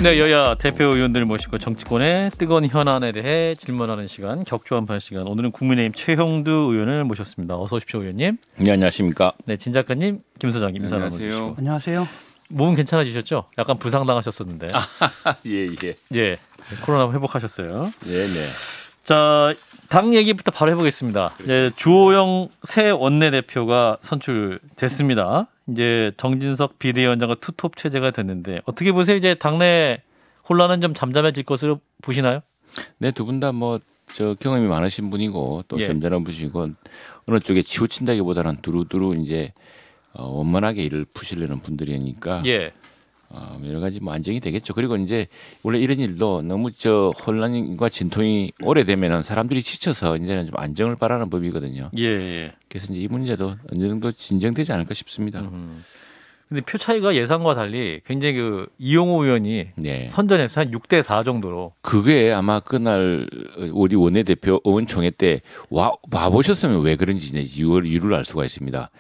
네, 여야 대표 의원들 모시고 정치권의 뜨거운 현안에 대해 질문하는 시간, 격주한판 시간. 오늘은 국민의힘 최형두 의원을 모셨습니다. 어서 오십시오, 의원님. 네, 안녕하십니까. 네, 진 작가님, 김 소장님 인사 안녕하세요. 나눠주시고. 안녕하세요. 몸은 괜찮아지셨죠? 약간 부상당하셨었는데. 예. 예, 코로나 회복하셨어요. 네. 자, 당 얘기부터 바로 해보겠습니다. 이제 주호영 새 원내대표가 선출됐습니다. 이제 정진석 비대위원장과 투톱 체제가 됐는데 어떻게 보세요? 이제 당내 혼란은 좀 잠잠해질 것으로 보시나요? 네, 두 분 다 뭐 저 경험이 많으신 분이고 또 예. 점잖은 분이고 어느 쪽에 치우친다기보다는 두루두루 이제 원만하게 일을 푸시려는 분들이니까 예. 여러 가지 뭐 안정이 되겠죠. 그리고 이제 원래 이런 일도 너무 저 혼란과 진통이 오래되면은 사람들이 지쳐서 이제는 좀 안정을 바라는 법이거든요. 예. 그래서 이제 이 문제도 어느 정도 진정되지 않을까 싶습니다. 근데 표 차이가 예상과 달리 굉장히 그 이용호 의원이 네. 선전에서 한 6대4 정도로. 그게 아마 그날 우리 원내대표 의원총회 때 와 보셨으면 왜 그런지 이제 이유를 알 수가 있습니다.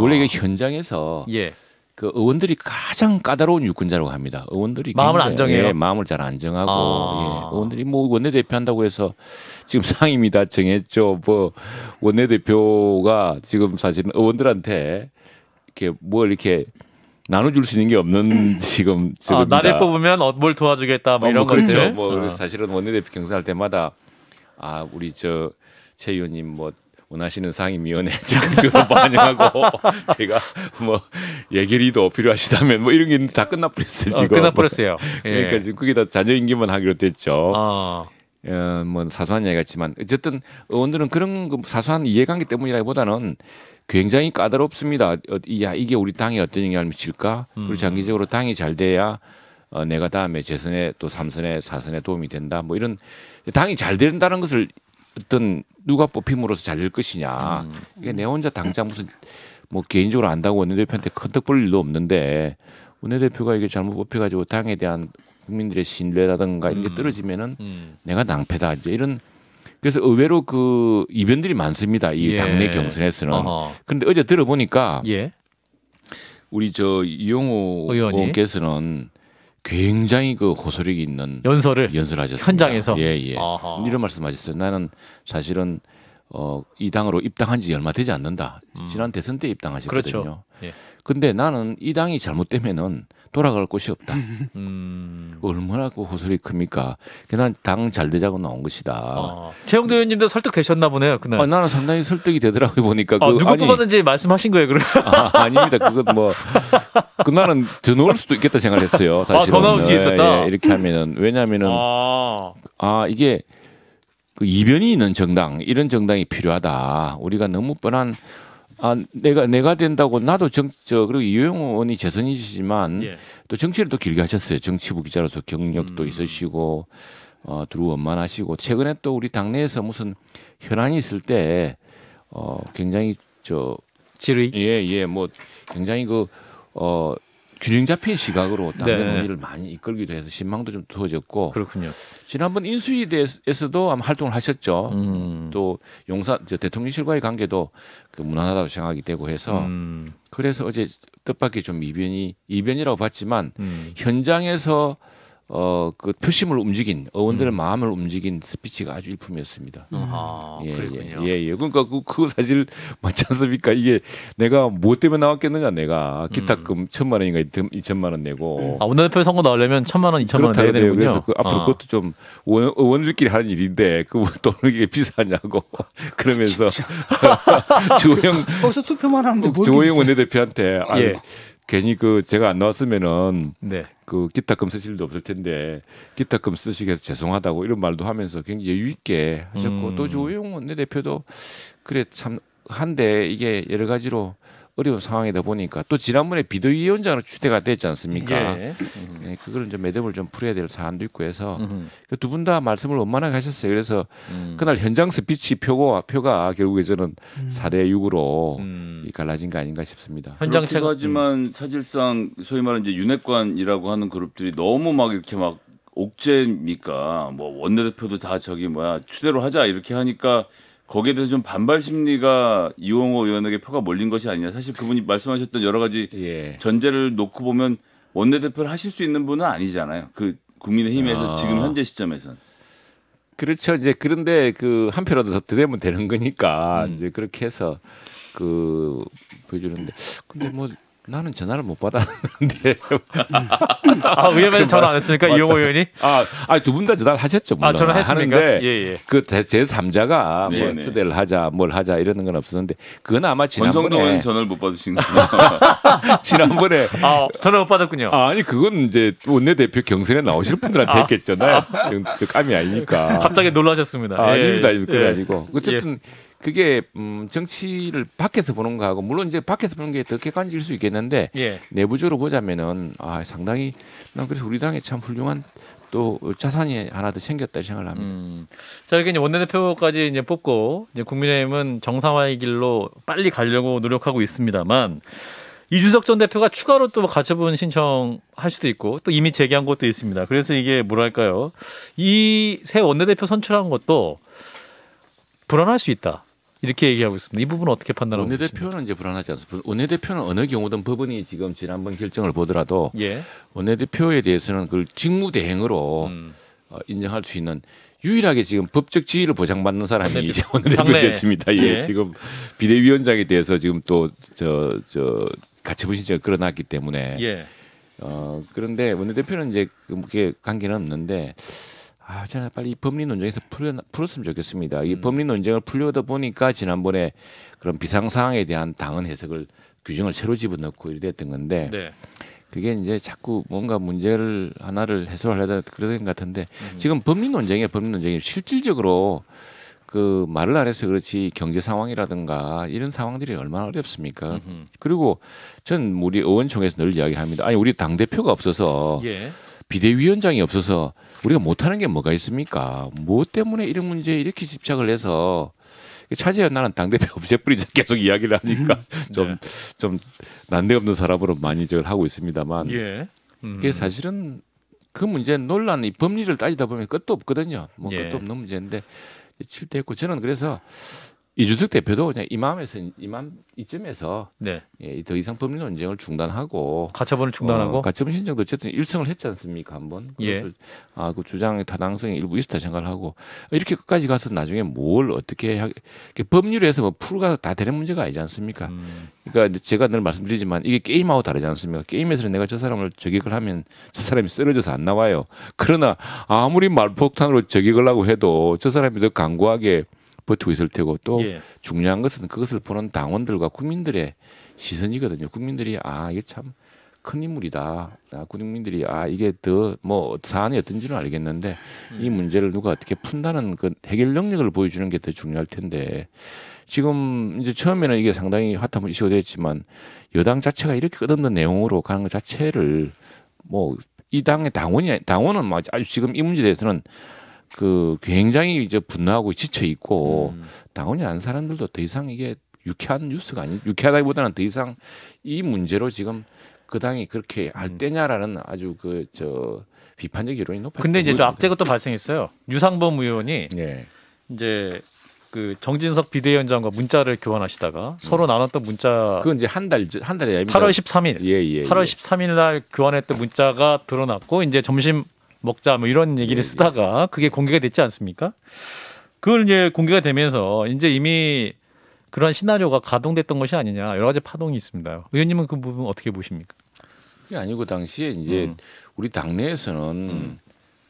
원래 이게 현장에서 예. 그 의원들이 가장 까다로운 유권자라고 합니다. 의원들이 마음을 굉장히, 안 정해요? 예, 마음을 잘 안 정하고 예, 의원들이 뭐 원내대표 한다고 해서 지금 상임위 다 정했죠. 뭐 원내대표가 지금 사실은 의원들한테 이렇게 뭘 이렇게 나눠줄 수 있는 게 없는 지금 나를 뽑으면 뭘 도와주겠다 뭐 이런 그렇죠. 것들. 그래서 사실은 원내대표 경선할 때마다 우리 저 최 의원님 뭐 원하시는 상임위원회 적극적으로 반영하고 제가 뭐 예결위도 필요하시다면 뭐 이런 게 다 끝나버렸어요 지금. 끝나버렸어요. 예. 그러니까 지금 거기다 자녀 임기만 하기로 됐죠. 아. 뭐 사소한 이야기 같지만 어쨌든 의원들은 그런 사소한 이해관계 때문이라기보다는 굉장히 까다롭습니다. 이게 우리 당에 어떤 영향을 미칠까? 그리고 장기적으로 당이 잘 돼야 내가 다음에 재선에 또 3선에 4선에 도움이 된다. 뭐 이런 당이 잘 된다는 것을 어떤 누가 뽑힘으로써 잘 될 것이냐. 이게 내 혼자 당장 무슨 뭐 개인적으로 안다고 원내대표한테 큰턱 볼 일도 없는데 원내대표가 이게 잘못 뽑혀가지고 당에 대한 국민들의 신뢰라든가 이런 게 떨어지면은 내가 낭패다 이제 이런. 그래서 의외로 그 이변들이 많습니다. 이 당내 경선에서는. 그런데 어제 들어보니까 우리 저 이용호 의원께서는 굉장히 그 호소력이 있는 연설하셨습니다. 현장에서. 예. 이런 말씀하셨어요. 나는 사실은 이 당으로 입당한 지 얼마 되지 않는다. 지난 대선 때 입당하셨거든요. 그렇죠. 예. 근데 나는 이 당이 잘못되면은 돌아갈 곳이 없다. 얼마나 그 호소력이 큽니까? 난 당 잘 되자고 나온 것이다. 최영도 의원님도 설득되셨나 보네요 그날. 나는 상당히 설득이 되더라고요 보니까. 누구 뽑았는지 말씀하신 거예요 그럼? 아닙니다. 그건 뭐 나는 더 넣을 수도 있겠다 생각을 했어요. 사실은. 더 넣을 수 있었다. 예, 이렇게 하면은 왜냐하면은 이게 그 이변이 있는 정당 이런 정당이 필요하다. 우리가 너무 뻔한 내가 된다고 나도 그리고 이용호 의원이 재선이시지만 또 정치를 또 길게 하셨어요. 정치부 기자로서 경력도 있으시고 두루 원만하시고 최근에 또 우리 당내에서 무슨 현안이 있을 때 굉장히 질의 뭐 굉장히 균형 잡힌 시각으로 당내 논의를 많이 이끌기도 해서 신망도 좀 두어졌고. 그렇군요. 지난번 인수위에서도 아마 활동을 하셨죠. 또 대통령실과의 관계도 무난하다고 생각이 되고 해서 그래서 어제 뜻밖의 좀 이변이라고 봤지만 현장에서 그 표심을 움직인 의원들의 마음을 움직인 스피치가 아주 일품이었습니다. 그렇군요. 그러니까 그거 사실 맞지 않습니까? 이게 내가 뭐 때문에 나왔겠느냐 내가 기타금 1,000만 원인가 2,000만 원 내고. 원내대표 선거 나오려면 1,000만 원, 2,000만 원 내야 되는군요. 그래서 앞으로 그것도 좀 의원들끼리 하는 일인데 그 돈을 이게 비싸냐고 그러면서 주호영 거기서 투표만 하는데 뭘 주호영 원내대표한테 괜히 제가 안 나왔으면은 그 기타금 쓰실 일도 없을 텐데 기타금 쓰시게 해서 죄송하다고 이런 말도 하면서 굉장히 여유 있게 하셨고 또 주호영 원내대표도 그래 참 한데 이게 여러 가지로 어려운 상황이다 보니까 또 지난번에 비대위원장으로 추대가 됐지 않습니까? 그걸 좀 매듭을 좀 풀어야 될 사안도 있고 해서 두 분 다 말씀을 원만하게 하셨어요. 그래서 그날 현장 스피치 표가 결국에 저는 4대6으로 갈라진 거 아닌가 싶습니다. 그렇기도 하지만 사실상 소위 말하는 이제 윤핵관이라고 하는 그룹들이 너무 막 이렇게 막 옥죄니까 뭐 원내대표도 다 추대로 하자 이렇게 하니까 거기에 대해서 좀 반발 심리가 이용호 의원에게 표가 몰린 것이 아니냐. 사실 그분이 말씀하셨던 여러 가지 전제를 놓고 보면 원내대표를 하실 수 있는 분은 아니잖아요. 국민의힘에서 지금 현재 시점에선. 그렇죠. 이제 그런데 그 한 표라도 더 되면 되는 거니까 이제 그렇게 해서 그 보여주는데 근데 뭐 나는 전화를 못 받았는데 아, 의원님 전화 안 했습니까? 이용호 의원이? 두 분 다 전화를 하셨죠. 물론. 전화했습니까? 하는데 예. 그 제3자가 뭐 네네. 초대를 하자 뭘 하자 이러는 건 없었는데 그건 아마 권성동 지난번에 의원 전화를 못 받으신 거구나. 지난번에 전화 못 받았군요. 아니 그건 이제 원내대표 경선에 나오실 분들한테 했겠잖아요. 감이 아니니까. 갑자기 놀라셨습니다. 아닙니다. 예. 그게 아니고 어쨌든 그게 정치를 밖에서 보는 거하고 물론 이제 밖에서 보는 게 더 객관적일 수 있겠는데 예. 내부적으로 보자면은 상당히 난 그래서 우리 당에 참 훌륭한 또 자산이 하나 더 생겼다 생각을 합니다. 자, 이렇게 이제 원내대표까지 이제 뽑고 이제 국민의힘은 정상화의 길로 빨리 가려고 노력하고 있습니다만 이준석 전 대표가 추가로 또 가처분 신청할 수도 있고 또 이미 제기한 것도 있습니다. 그래서 이게 뭐랄까요? 이 새 원내대표 선출한 것도 불안할 수 있다. 이렇게 얘기하고 있습니다. 이 부분은 어떻게 판단하고 있습니까? 원내대표는 이제 불안하지 않습니다. 원내대표는 어느 경우든 법원이 지금 지난번 결정을 보더라도 예. 원내대표에 대해서는 그걸 직무대행으로 인정할 수 있는 유일하게 지금 법적 지위를 보장받는 사람이 이제 원내대표 당내. 됐습니다. 예. 지금 비대위원장에 대해서 지금 또 저 가처분 신청을 끌어놨기 때문에 예. 그런데 원내대표는 이제 그게 관계는 없는데 저는 빨리 이 법리 논쟁에서 풀었으면 좋겠습니다. 이 법리 논쟁을 풀려다 보니까 지난번에 그런 비상 상황에 대한 당헌 해석을 규정을 새로 집어넣고 이래 됐던 건데 네. 그게 이제 자꾸 뭔가 문제를 하나를 해소하려다 그러는 것 같은데 지금 법리 논쟁이 실질적으로 그 말을 안 해서 그렇지 경제 상황이라든가 이런 상황들이 얼마나 어렵습니까? 그리고 전 우리 의원총회에서 늘 이야기합니다. 아니 우리 당 대표가 없어서 예. 비대위원장이 없어서 우리가 못하는 게 뭐가 있습니까? 뭐 때문에 이런 문제에 이렇게 집착을 해서 차제현 나는 당대표 없애버리자 계속 이야기를 하니까 좀 난데없는 사람으로 많이 저걸 하고 있습니다만 예. 그게 사실은 그 문제 논란이 법리를 따지다 보면 끝도 없거든요. 뭐 예. 끝도 없는 문제인데 칠대했고 저는 그래서 이준석 대표도 그냥 이쯤에서 네. 더 이상 법리 논쟁을 중단하고 가처분을 중단하고 가처분 신청도 어쨌든 일성을 했지 않습니까 한번 예. 그것을 그 주장의 타당성이 일부 있었다 생각을 하고 이렇게 끝까지 가서 나중에 뭘 어떻게 법률에 해서 뭐 풀가 다 되는 문제가 아니지 않습니까? 그러니까 제가 늘 말씀드리지만 이게 게임하고 다르지 않습니까? 게임에서는 내가 저 사람을 저격을 하면 저 사람이 쓰러져서 안 나와요. 그러나 아무리 말폭탄으로 저격을 하고 해도 저 사람이 더 강고하게 버티고 있을 테고 또 예. 중요한 것은 그것을 보는 당원들과 국민들의 시선이거든요. 국민들이 이게 참 큰 인물이다. 국민들이 이게 더 뭐 사안이 어떤지는 알겠는데 이 문제를 누가 어떻게 푼다는 그 해결 능력을 보여주는 게 더 중요할 텐데 지금 이제 처음에는 이게 상당히 핫한 이슈가 됐지만 여당 자체가 이렇게 끝없는 내용으로 가는 것 자체를 뭐 이 당의 당원은 뭐 아주 지금 이 문제에 대해서는 그 굉장히 이제 분노하고 지쳐 있고 당원이 아닌 사람들도 더 이상 이게 유쾌한 뉴스가 유쾌하다기보다는 더 이상 이 문제로 지금 그 당이 그렇게 할 때냐라는 아주 비판적 여론이 높아요. 근데 이제 또 악재가 또 발생했어요. 유상범 의원이 네. 이제 그 정진석 비대위원장과 문자를 교환하시다가 서로 나눴던 문자 그건 이제 한 달이 아닙니다. 8월 13일 예. 8월 13일 날 교환했던 문자가 드러났고 이제 점심 먹자 뭐 이런 얘기를 쓰다가 그게 공개가 됐지 않습니까? 그걸 이제 공개가 되면서 이제 이미 그런 시나리오가 가동됐던 것이 아니냐 여러 가지 파동이 있습니다. 의원님은 그 부분 어떻게 보십니까? 그게 아니고 당시에 이제 우리 당내에서는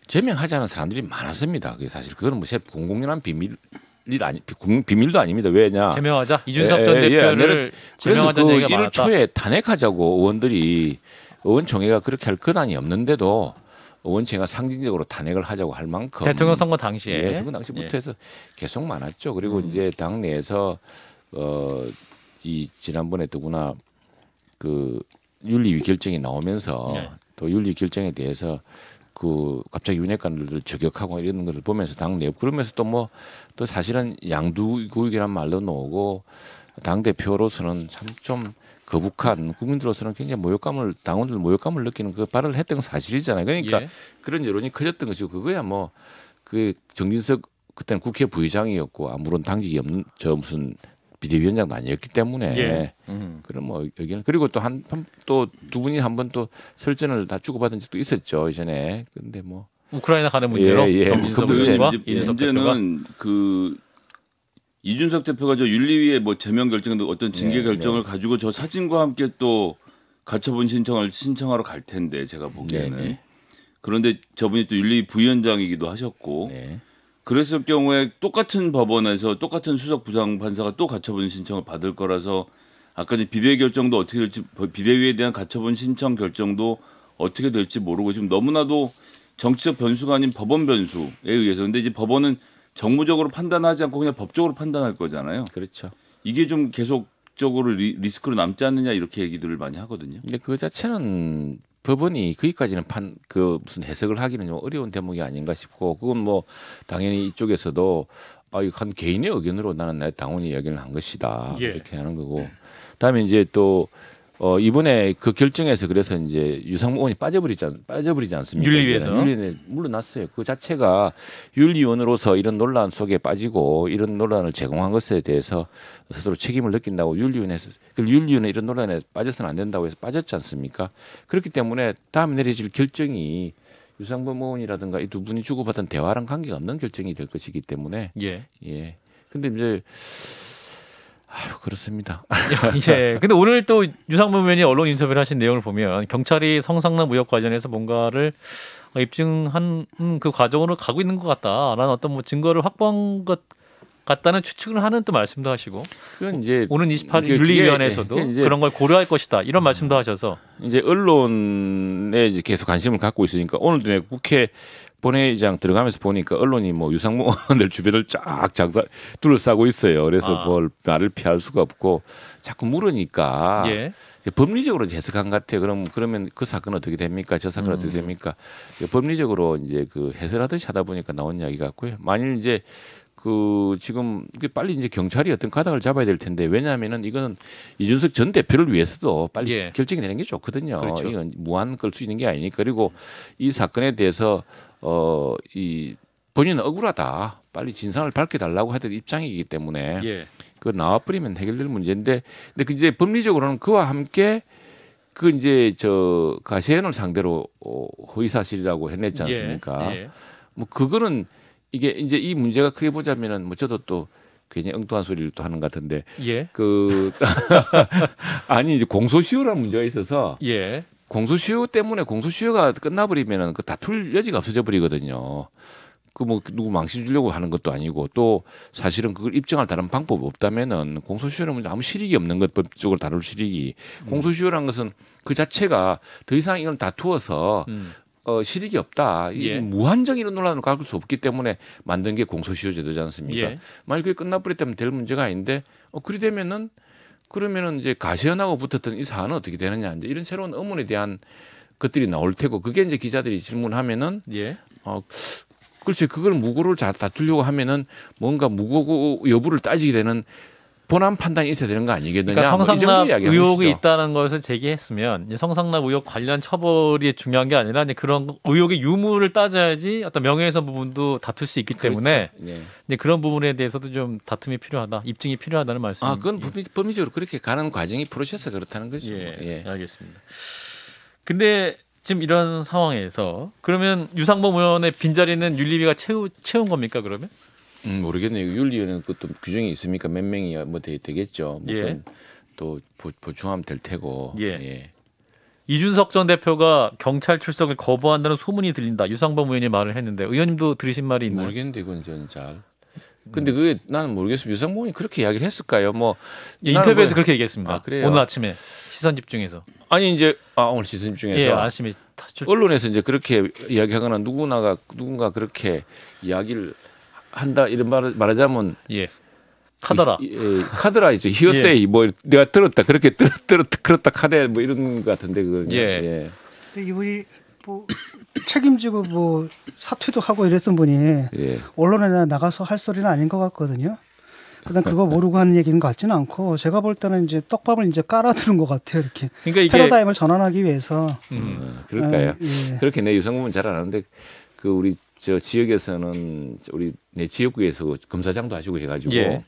제명하지 않은 사람들이 많았습니다. 그게 사실 그거는 뭐 공공연한 비밀도 아닙니다. 왜냐? 제명하자 이준석 전 대표를 그래서 제명하자는 얘기가 1월 많았다. 초에 탄핵하자고 의원들이 의원총회가 그렇게 할 권한이 없는데도 의원총회가 상징적으로 탄핵을 하자고 할 만큼 대통령 선거 당시에 선거 당시부터 해서 계속 많았죠. 그리고 이제 당 내에서 이 지난번에 더구나 그 윤리위 결정이 나오면서 또 윤리 결정에 대해서 그 갑자기 윤핵관들을 저격하고 이런 것을 보면서 당 내 그러면서 또 뭐 또 사실은 양두구역이라는 말도 나오고 당 대표로서는 참 좀 거북한 국민들로서는 굉장히 당원들 모욕감을 느끼는 그 발언을 했던 건 사실이잖아요. 그러니까 그런 여론이 커졌던 것이고 그거야 뭐 그 정진석 그때는 국회 부의장이었고 아무런 당직이 없는 무슨 비대위원장도 아니었기 때문에 예. 그런 뭐 의견 그리고 또 또 두 분이 한 번 또 설전을 다 주고받은 적도 있었죠 이전에. 근데 뭐 우크라이나 가는 문제로 예. 정진석 그 의원과 이제 이준석 대표가 문제는 그 이준석 대표가 저 윤리위의 뭐 제명 결정 어떤 징계 네, 결정을 가지고 저 사진과 함께 또 가처분 신청을 신청하러 갈 텐데 제가 보기에는 네. 그런데 저분이 또 윤리위 부위원장이기도 하셨고 네. 그랬을 경우에 똑같은 법원에서 똑같은 수석 부장 판사가 또 가처분 신청을 받을 거라서 아까 이제 비대위 결정도 어떻게 될지 비대위에 대한 가처분 신청 결정도 어떻게 될지 모르고 지금 너무나도 정치적 변수가 아닌 법원 변수에 의해서 근데 이제 법원은 정무적으로 판단하지 않고 그냥 법적으로 판단할 거잖아요. 그렇죠. 이게 좀 계속적으로 리스크로 남지 않느냐 이렇게 얘기들을 많이 하거든요. 근데 그 자체는 법원이 거기까지는 무슨 해석을 하기는 좀 어려운 대목이 아닌가 싶고 그건 뭐 당연히 이쪽에서도 이거 한 개인의 의견으로 나는 내 당원이 이야기를 한 것이다 예. 이렇게 하는 거고 그다음에 이제 또 이번에 그 결정에서 그래서 이제 유상무 의원이 빠져버리지 않습니까? 윤리위에서 윤리위에 물러났어요. 그 자체가 윤리위원으로서 이런 논란 속에 빠지고 이런 논란을 제공한 것에 대해서 스스로 책임을 느낀다고 윤리위원회에서 윤리위원회 이런 논란에 빠져서는 안 된다고 해서 빠졌지 않습니까? 그렇기 때문에 다음에 내려질 결정이 유상범 의원이라든가 이 두 분이 주고받은 대화랑 관계가 없는 결정이 될 것이기 때문에 예. 예. 근데 이제 그렇습니다. 예. 근데 오늘 또 유상범 의원이 언론 인터뷰를 하신 내용을 보면 경찰이 성상납 의혹 관련해서 뭔가를 입증한 그 과정으로 가고 있는 것 같다라는 어떤 뭐 증거를 확보한 것 같다는 추측을 하는 또 말씀도 하시고 그건 이제 오는 28일 그게 윤리위원회에서도 이제 그런 걸 고려할 것이다 이런 말씀도 하셔서 이제 언론에 이제 계속 관심을 갖고 있으니까 오늘도 내가 국회 본회의장 들어가면서 보니까 언론이 뭐 유상무 의원들 주변을 쫙 둘러싸고 있어요. 그래서 뭘 말을 피할 수가 없고 자꾸 물으니까 예. 이제 법리적으로 해석한 것 같아요. 그러면 그 사건 어떻게 됩니까? 저 사건 어떻게 됩니까? 법리적으로 이제 그 해설하듯이 하다 보니까 나온 이야기 같고요. 만일 이제 그 지금 빨리 이제 경찰이 어떤 가닥을 잡아야 될 텐데 왜냐하면은 이거는 이준석 전 대표를 위해서도 빨리 예. 결정이 되는 게 좋거든요. 그렇죠. 이건 무한 끌 수 있는 게 아니니까 그리고 이 사건에 대해서 이 본인은 억울하다. 빨리 진상을 밝혀달라고 하던 입장이기 때문에 예. 그 나와버리면 해결될 문제인데 근데 그 이제 법리적으로는 그와 함께 그 이제 저 가세현을 상대로 허위사실이라고 해냈지 않습니까? 예. 뭐 그거는 이게 이제 이 문제가 크게 보자면은 뭐 저도 또 괜히 엉뚱한 소리를 또 하는 것 같은데 예. 그 아니 이제 공소시효라는 문제가 있어서 예. 공소시효 때문에 공소시효가 끝나버리면은 그 다툴 여지가 없어져 버리거든요. 그 뭐 누구 망신 주려고 하는 것도 아니고 또 사실은 그걸 입증할 다른 방법이 없다면은 공소시효는 아무 실익이 없는 것 법적으로 다룰 실익이 공소시효라는 것은 그 자체가 더 이상 이걸 다투어서 실익이 없다. 예. 무한정 이런 논란을 가질 수 없기 때문에 만든 게 공소시효 제도지 않습니까? 예. 만약 그게 끝나버렸다면 될 문제가 아닌데 그리 되면은 그러면은 이제 가시현하고 붙었던 이 사안은 어떻게 되느냐 이제 이런 새로운 의문에 대한 것들이 나올 테고 그게 이제 기자들이 질문하면은 예. 글쎄 그걸 무고를 다투려고 하면은 뭔가 무고 여부를 따지게 되는 본안 판단이 있어야 되는 거 아니겠느냐. 그러니까 뭐 이 정도 성상납 이야기하는 의혹이 것이죠. 있다는 것을 제기했으면 이제 성상납 의혹 관련 처벌이 중요한 게 아니라 이제 그런 의혹의 유무를 따져야지 어떤 명예훼손 부분도 다툴 수 있기 때문에 그렇죠. 예. 이제 그런 부분에 대해서도 좀 다툼이 필요하다, 입증이 필요하다는 말씀. 그건 법리적으로 그렇게 가는 과정이 프로세스가 그렇다는 거죠. 예, 알겠습니다. 근데 지금 이런 상황에서 그러면 유상범 의원의 빈자리는 윤리위가 채운 겁니까 그러면? 모르겠네요. 윤리위원회는 그것도 규정이 있습니까? 몇 명이 뭐 되겠죠. 뭐 예. 또 보충하면 될 테고. 예. 이준석 전 대표가 경찰 출석을 거부한다는 소문이 들린다. 유상범 의원이 말을 했는데 의원님도 들으신 말이 있나요? 모르겠는데 이건 저는 잘. 근데 그게 나는 모르겠어요. 유상범 의원이 그렇게 이야기를 했을까요? 뭐 예, 인터뷰에서 그렇게 얘기했습니다. 그래요? 오늘 아침에 시선 집중해서. 아니 이제 오늘 시선 중에서 예, 아침에 언론에서 이제 그렇게 이야기하거나 누군가 그렇게 이야기를 한다 이런 말하자면 예. 카더라. 카드라 이제 히어세이 뭐 내가 들었다 그렇게 그렇다 카데 뭐 이런 것 같은데 그거. 예. 근데 이분이 뭐 책임지고 뭐 사퇴도 하고 이랬던 분이 언론에 나가서 할 소리는 아닌 것 같거든요. 일단 그거 모르고 하는 얘기인 것 같지는 않고 제가 볼 때는 이제 떡밥을 이제 깔아두는 것 같아요. 이렇게 그러니까 이게 패러다임을 전환하기 위해서. 그럴까요? 예. 그렇게 내 유상범은 잘 안 하는데 그 우리 저 지역에서는 우리 내 지역구에서 검사장도 하시고 해가지고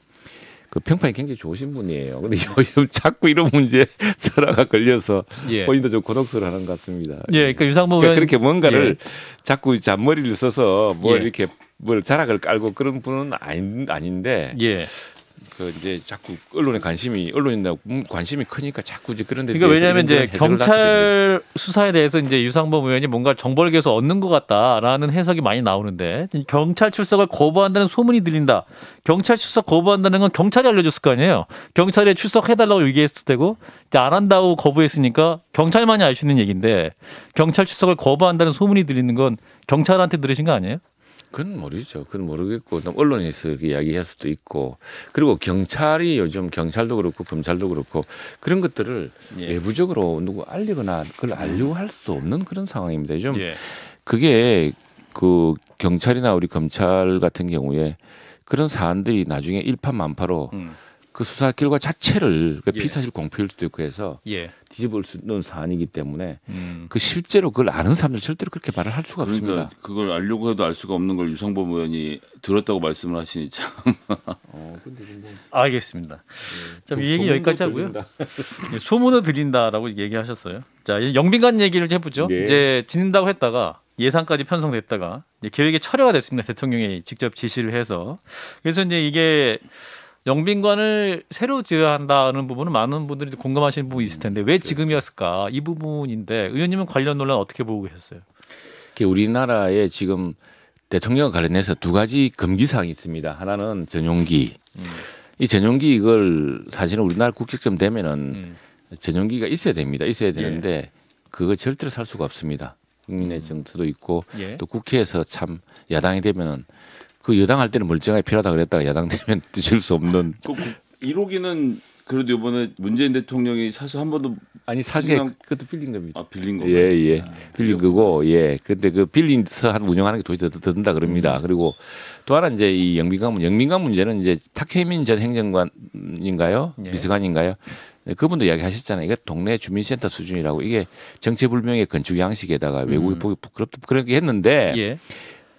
그 평판이 굉장히 좋으신 분이에요. 근데 요즘 자꾸 이런 문제 설화가 걸려서 예. 본인도 좀 고독스러워하는 것 같습니다. 예, 그러니까 유상범 그러니까 의원 그렇게 뭔가를 예. 자꾸 잔머리를 써서 뭐 예. 이렇게 뭘 자락을 깔고 그런 분은 아닌데 예. 그 이제 자꾸 언론인다 관심이 크니까 자꾸 이제 그런 데 그러니까 왜냐하면 이제 해석을 낳게 되는 경찰 수사에 대해서 이제 유상범 의원이 뭔가 정보를 계속 얻는 것 같다라는 해석이 많이 나오는데 경찰 출석을 거부한다는 소문이 들린다. 경찰 출석 거부한다는 건 경찰이 알려줬을 거 아니에요. 경찰에 출석해달라고 얘기했을 테고 이제 안 한다고 거부했으니까 경찰만이 알 수 있는 얘기인데 경찰 출석을 거부한다는 소문이 들리는 건 경찰한테 들으신 거 아니에요? 그건 모르죠. 그건 모르겠고 언론에서 이야기할 수도 있고 그리고 경찰이 요즘 경찰도 그렇고 검찰도 그렇고 그런 것들을 예. 외부적으로 누구 알리거나 그걸 알려고 할 수도 없는 그런 상황입니다. 요즘 예. 그게 그 경찰이나 우리 검찰 같은 경우에 그런 사안들이 나중에 일파만파로 그 수사 결과 자체를 그 예. 피사실 공표일 수도 있고 해서 예. 뒤집을 수 있는 사안이기 때문에 그 실제로 그걸 아는 사람들 절대로 그렇게 말을 할 수가 그러니까 없습니다. 그걸 알려고 해도 알 수가 없는 걸 유상범 의원이 들었다고 말씀을 하시니 참. 근데 뭐 알겠습니다. 자, 이 얘기 여기까지 하고요. 예, 소문을 드린다라고 얘기하셨어요. 자, 이 영빈관 얘기를 해보죠. 네. 이제 지낸다고 했다가 예산까지 편성됐다가 이제 계획이 철회가 됐습니다. 대통령이 직접 지시를 해서. 그래서 이제 이게 영빈관을 새로 지어야 한다는 부분은 많은 분들이 공감하시는 부분이 있을 텐데 왜 지금이었을까 이 부분인데 의원님은 관련 논란 어떻게 보고 계셨어요? 우리나라에 지금 대통령 관련해서 두 가지 금기 사항이 있습니다. 하나는 전용기. 이 전용기 이걸 사실은 우리나라 국적점 되면은 전용기가 있어야 됩니다. 있어야 되는데 그거 절대로 살 수가 없습니다. 국민의 정서도 있고 예. 또 국회에서 참 야당이 되면은 그 여당 할 때는 멀쩡하게 필요하다 그랬다가 야당 되면 드실 수 없는 1호기는 그래도 이번에 문재인 대통령이 사실 한 번도 아니 사게 그것도 빌린 겁니다. 빌린 건가요? 예. 빌린 거고 예. 근데 그 빌린서 한 운영하는 게 도저히 더 든다 그럽니다. 그리고 또 하나 이제 이 영빈관 문제는 이제 탁혜민 전 행정관인가요? 예. 비서관인가요? 그분도 이야기하셨잖아요. 이게 동네 주민센터 수준이라고 이게 정체불명의 건축 양식에다가 외국이 보기 부끄럽다 그렇게 했는데 예.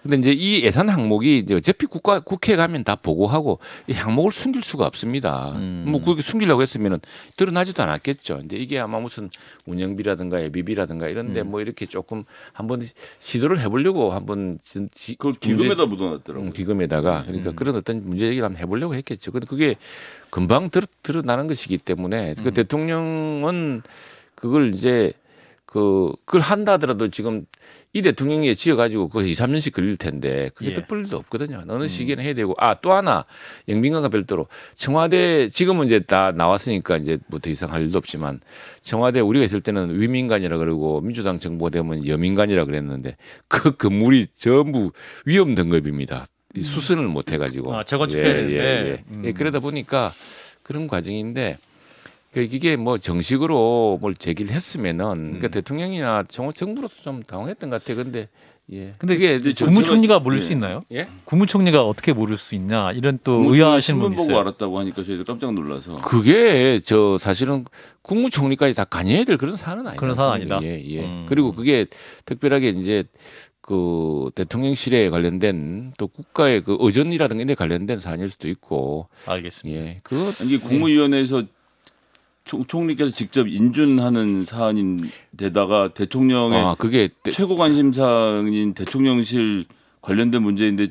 근데 이제 이 예산 항목이 이제 어차피 국회에 가면 다 보고하고 이 항목을 숨길 수가 없습니다. 뭐 그렇게 숨기려고 했으면은 드러나지도 않았겠죠. 근데 이게 아마 무슨 운영비라든가 예비비라든가 이런데 뭐 이렇게 조금 한번 시도를 해보려고 한번 그걸 기금에다 묻어놨더라고요. 기금에다가 그러니까 그런 어떤 문제 얘기를 한번 해보려고 했겠죠. 근데 그게 금방 드러나는 것이기 때문에 그 대통령은 그걸 이제 그걸 한다 하더라도 지금 이 대통령이 지어가지고 그 2, 3년씩 걸릴 텐데 그게 예. 득볼 일도 없거든요. 어느 시기에는 해야 되고 또 하나 영빈관과 별도로 청와대 지금은 이제 다 나왔으니까 이제 뭐 더 이상 할 일도 없지만 청와대 우리가 있을 때는 위민관이라 그러고 민주당 정부가 되면 여민관이라 그랬는데 그 건물이 전부 위험 등급입니다. 이 수선을 못 해가지고 재건축해야 되는데 예, 그러다 보니까 그런 과정인데. 이게 뭐 정식으로 뭘 제기를 했으면은 그러니까 대통령이나 정부로서 좀 당황했던 것 같아요. 근데 근데 이게 국무총리가 모를 수 있나요? 예? 국무총리가 어떻게 모를 수 있냐 이런 또 의아하신 신문 분이 보고 있어요. 알았다고 하니까 저희도 깜짝 놀라서. 그게 사실은 국무총리까지 다 관여해야 될 그런 사안은 아니죠. 그런 사안 아니다. 예. 그리고 그게 특별하게 이제 그 대통령실에 관련된 또 국가의 그 의전이라든가 이런 데 관련된 사안일 수도 있고. 알겠습니다. 예. 그거 이게 국무위원회에서 총리께서 직접 인준하는 사안인데다가 대통령의 그게 최고 관심사인 대통령실 관련된 문제인데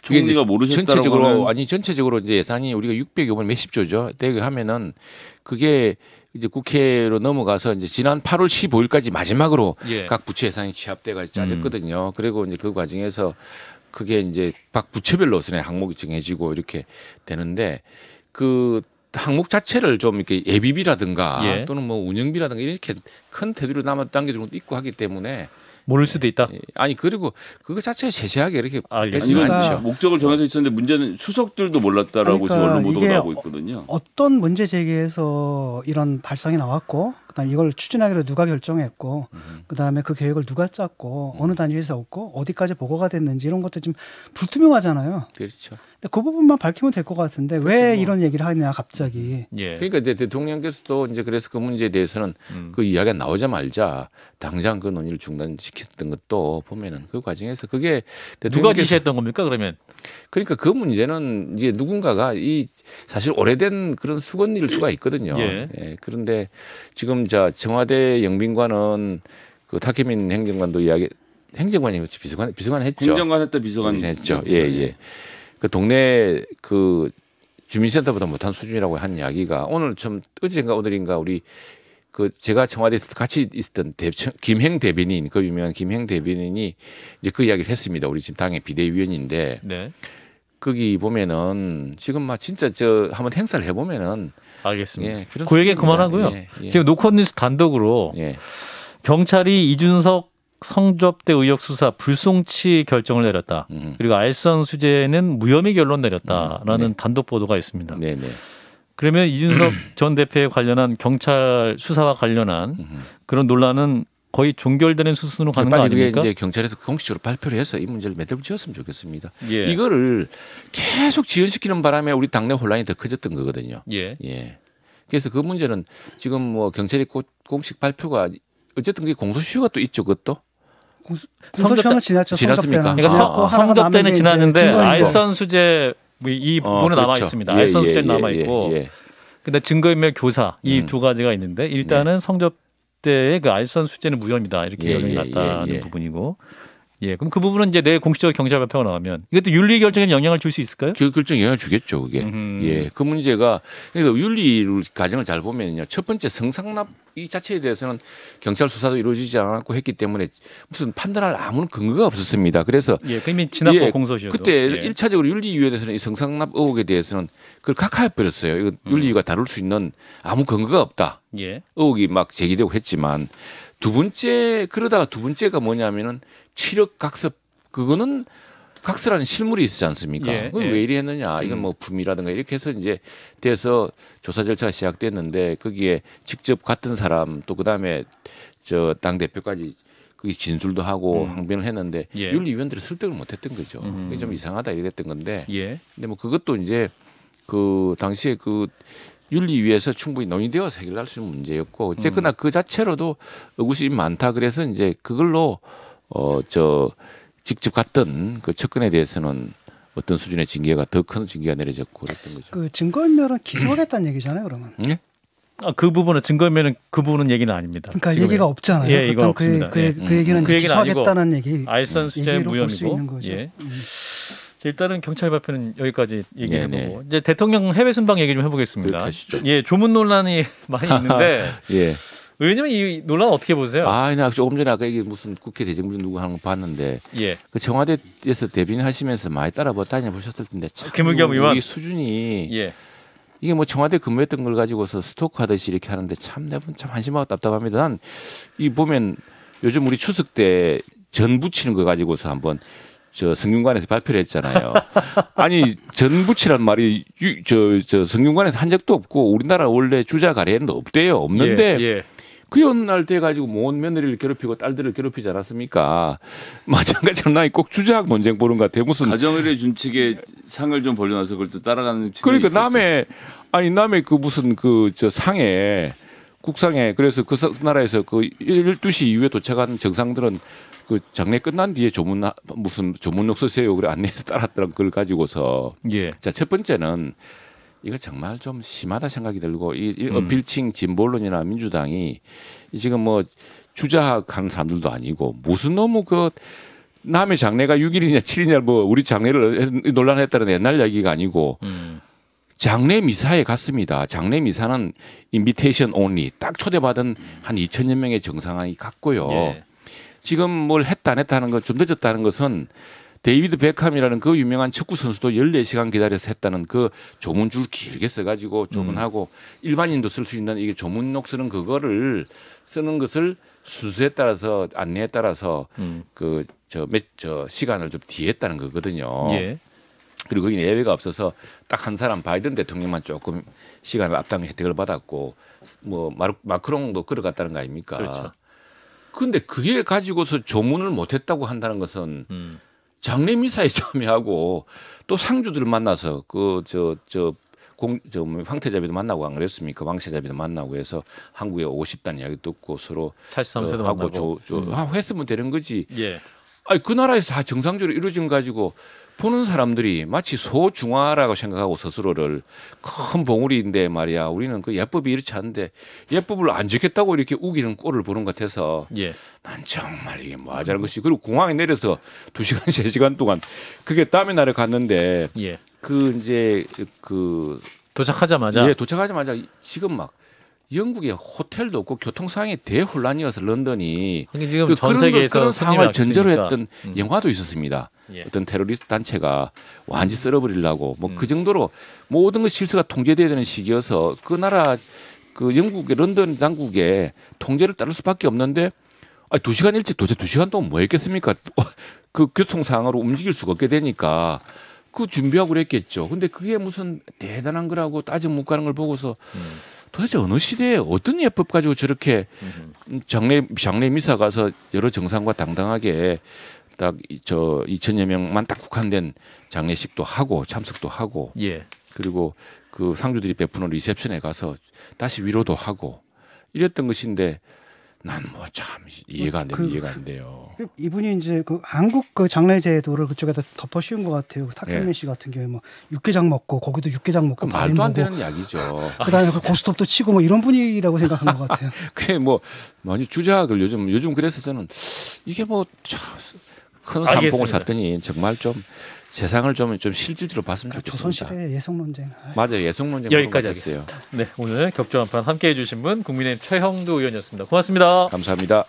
총리가 모르셨다라고 하면 전체적으로 이제 예산이 우리가 600여 번 몇십 조죠. 되게 하면은 그게 이제 국회로 넘어가서 이제 지난 8월 15일까지 마지막으로 각 부처 예산이 취합돼가 짜졌거든요. 그리고 이제 그 과정에서 그게 이제 각 부처별로 항목이 정해지고 이렇게 되는데 그 항목 자체를 좀 이렇게 예비비라든가 또는 뭐 운영비라든가 이렇게 큰 테두리로 남았다는 게 있고 하기 때문에 모를 수도 있다. 아니 그리고 그거 자체가 세세하게 이렇게 알겠습니다. 않죠. 목적을 정해져 있었는데 문제는 수석들도 몰랐다라고 지금 언론 보도가 나오고 있거든요. 어떤 문제 제기에서 이런 발상이 나왔고 그다음 이걸 추진하기로 누가 결정했고 그다음에 그 계획을 누가 짰고 어느 단위에서 없고 어디까지 보고가 됐는지 이런 것도 좀 불투명하잖아요. 그렇죠. 근데 그 부분만 밝히면 될 것 같은데 왜 이런 얘기를 하냐 갑자기. 예. 그러니까 이제 대통령께서도 이제 그래서 그 문제에 대해서는 그 이야기가 나오자마자 당장 그 논의를 중단시켰던 것도 보면은 그 과정에서 그게 누가 대통령께서 지시했던 겁니까 그러면? 그러니까 그 문제는 이제 누군가가 이 사실 오래된 그런 수건일 수가 있거든요. 예. 그런데 지금 자 청와대 영빈관은 그 타케민 행정관도 이야기 행정관이 비서관 했죠. 행정관 했다 비서관 했죠. 예, 예. 그 동네 그 주민센터보다 못한 수준이라고 한 이야기가 오늘 좀 어젠가 오늘인가 우리 그 제가 청와대에서 같이 있었던 김행 대변인 그 유명한 김행 대변인이 이제 그 이야기를 했습니다. 우리 지금 당의 비대위원인데 네. 거기 보면은 지금 막 진짜 저 한번 행사를 해보면은 알겠습니다. 예, 그런 그 얘기 수준입니다. 그만하고요. 예, 예. 지금 노컷뉴스 단독으로 예. 경찰이 이준석 성접대 의혹 수사 불송치 결정을 내렸다. 그리고 알선 수재는 무혐의 결론 내렸다라는 네. 단독 보도가 있습니다. 네네. 그러면 이준석 전 대표에 관련한 경찰 수사와 관련한 그런 논란은 거의 종결되는 수순으로 가는 거 빨리 그게 아닙니까? 이제 경찰에서 공식적으로 발표를 해서 이 문제를 매듭을 지었으면 좋겠습니다. 예. 이거를 계속 지연시키는 바람에 우리 당내 혼란이 더 커졌던 거거든요. 예. 예. 그래서 그 문제는 지금 뭐 경찰이 공식 발표가 어쨌든 그게 공소시효가 또 있죠, 그것도. 공소시효는 지났죠. 지났습니까? 성접대는. 그러니까 지났고 하나가 남은 성접대는 게 이제 지났는데 증거인거. 알선 수재 이 부분은 그렇죠. 남아 있습니다. 예, 알선 예, 수재는 예, 남아 있고, 예, 예. 근데 증거인멸 교사 이 두 가지가 있는데 일단은 성접대의 그 알선 수재는 무혐의다 이렇게 예, 결론이 예, 났다는 예, 예. 부분이고, 예, 그럼 그 부분은 이제 내일 공식적으로 경찰 발표가 나오면 이것도 윤리 결정에 영향을 줄 수 있을까요? 그 결정 영향을 주겠죠, 그게. 예, 그 문제가 그러니까 윤리 과정을 잘 보면요, 첫 번째 성상납 이 자체에 대해서는 경찰 수사도 이루어지지 않았고 했기 때문에 무슨 판단할 아무런 근거가 없었습니다. 그래서 예, 이미 지났고 예, 공소시효도. 그때 예. 1차적으로 윤리위원회에서는 이 성상납 의혹에 대해서는 그걸 각하해 버렸어요. 이거 윤리위가 다룰 수 있는 아무 근거가 없다. 예. 의혹이 막 제기되고 했지만 두 번째가 뭐냐면은 7억 각서 그거는 각서라는 실물이 있지 않습니까? 예, 그걸 예. 왜 이리 했느냐? 이건 뭐 품이라든가 이렇게 해서 이제 돼서 조사 절차가 시작됐는데 거기에 직접 갔던 사람 또 그다음에 저 당 대표까지 거기 진술도 하고 항변을 했는데 예. 윤리위원들이 설득을 못했던 거죠. 그게 좀 이상하다 이랬던 건데. 예. 근데 뭐 그것도 이제 그 당시에 그 윤리위에서 충분히 논의되어서 해결할 수 있는 문제였고 어쨌거나 그 자체로도 의구심이 많다 그래서 이제 그걸로 직접 갔던 그 측근에 대해서는 어떤 수준의 징계가 더 큰 징계가 내려졌고 그랬던 거죠. 그 증거인멸은 기소하겠다는 얘기잖아요, 그러면. 예? 아, 그 부분은 증거면은 그 부분은 얘기는 아닙니다. 그러니까 지금은. 얘기가 없잖아요. 예, 이건 그 없습니다. 예. 얘기는 그 얘기는 기소하겠다는 얘기. 알선 수재 얘기로 볼 수 있는 무혐의고. 거죠. 예. 자, 일단은 경찰 발표는 여기까지 얘기해보고 네네. 이제 대통령 해외 순방 얘기 좀 해보겠습니다. 그렇게 하시죠. 예, 조문 논란이 많이 있는데 예. 의원님은 이 논란 어떻게 보세요? 아, 나 조금 전에 아까 이게 무슨 국회 대정부 누구 하는 거 봤는데 예, 그 청와대에서 대변인 하시면서 많이 따라봐 다녀보셨을 텐데 참 김의겸 의원. 이 수준이 예, 이게 뭐 청와대 근무했던 걸 가지고서 스토크하듯이 이렇게 하는데 참 내가 참 한심하고 답답합니다. 난 이 보면 요즘 우리 추석 때 전 부치는 거 가지고서 한번 저 성균관에서 발표를 했잖아요. 아니 전 부치란 말이 저 성균관에서 한 적도 없고 우리나라 원래 주자 가래에는 없대요. 없는데 예, 예. 그 연날 돼 가지고 모은 며느리를 괴롭히고 딸들을 괴롭히지 않았습니까? 마찬가지로 나이 꼭 주작 논쟁 보는 것 같아. 무슨 가정의례 준칙에 상을 좀 벌려놔서 그걸 또 따라가는 측면이 그러니까 있었죠. 남의 그 무슨 그 저 상에 국상에 그래서 그 나라에서 그 12시 이후에 도착한 정상들은 그 장례 끝난 뒤에 무슨 조문록 쓰세요 그래 안내해서 따랐더란 걸 가지고서 예. 자 첫 번째는 이거 정말 좀 심하다 생각이 들고 이 어필칭 진보론이나 민주당이 지금 뭐 주자하는 사람들도 아니고 무슨 너무 그 남의 장례가 6일이냐 7일이냐 뭐 우리 장례를 논란했다는 옛날 얘기가 아니고 장례 미사에 갔습니다. 장례 미사는 인비테이션 온리 딱 초대받은 한 2,000여 명의 정상이 갔고요. 예. 지금 뭘 했다 안 했다 하는 것 좀 늦었다는 것은 데이비드 베컴이라는 그 유명한 축구 선수도 14시간 기다려서 했다는 그 조문줄 길게 써가지고 조문하고 일반인도 쓸 수 있는 이게 조문록 쓰는 그거를 쓰는 것을 순서에 따라서 안내에 따라서 그 저 시간을 좀 뒤에 했다는 거거든요. 예. 그리고 거기는 예외가 없어서 딱 한 사람 바이든 대통령만 조금 시간을 앞당 혜택을 받았고 뭐 마크롱도 걸어갔다는 거 아닙니까? 그렇죠. 그런데 그게 가지고서 조문을 못했다고 한다는 것은 장례 미사에 참여하고 또 상주들을 만나서 황태자비도 만나고 안 그랬습니까? 왕세자비도 만나고 해서 한국에 오고 싶다는 이야기 듣고 서로 찰스삼세도 하고 했으면 되는 거지. 예. 아니 그 나라에서 다 정상적으로 이루어진 가지고 보는 사람들이 마치 소중화라고 생각하고 스스로를 큰 봉우리인데 말이야. 우리는 그 예법이 이렇지 않은데 예법을 안 지켰다고 이렇게 우기는 꼴을 보는 것 같아서 예. 난 정말 이게 뭐 하자는 것이. 그리고 공항에 내려서 2시간 3시간 동안 그게 다음에 날에 갔는데 예. 도착하자마자 지금 막 영국에 호텔도 없고 교통 상황이 대혼란이어서 런던이 지금 전 세계에서 그런 상황을 전제로 있으니까. 했던 영화도 있었습니다. 예. 어떤 테러리스트 단체가 완전히 썰어버리려고 뭐 그 정도로 모든 것 실수가 통제돼야 되는 시기여서 그 나라 그 영국의 런던 당국에 통제를 따를 수밖에 없는데 2시간 일찍 도대체 2시간 동안 뭐 했겠습니까? 그 교통 상황으로 움직일 수가 없게 되니까 그 준비하고 그랬겠죠. 근데 그게 무슨 대단한 거라고 따져 못 가는 걸 보고서 도대체 어느 시대에 어떤 예법 가지고 저렇게 장례 미사 가서 여러 정상과 당당하게 딱 2,000여 명만 딱 국한된 장례식도 하고 참석도 하고 예. 그리고 그 상주들이 베푸는 리셉션에 가서 다시 위로도 하고 이랬던 것인데 난 뭐 참 이해가 안 돼요. 이분이 이제 그 한국 그 장례 제도를 그쪽에다 덮어 씌운 것 같아요. 탁현민 씨 같은 경우에 뭐 육개장 먹고 거기도 육개장 먹고 말도 안 되는 이야기죠. 그다음에 그 고스톱도 치고 뭐 이런 분위기라고 생각하는 것 같아요. 그게 뭐 많이 주작을 요즘 그래서 저는 이게 뭐 큰 삼봉을 샀더니 정말 좀 세상을 좀 실질적으로 봤으면 좋겠습니다. 조선시대의 예성 논쟁. 맞아요. 예성 논쟁 여기까지 하겠습니다. 네, 오늘 격조 한판 함께해 주신 분 국민의힘 최형두 의원이었습니다. 고맙습니다. 감사합니다.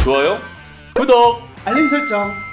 좋아요, 구독, 알림 설정.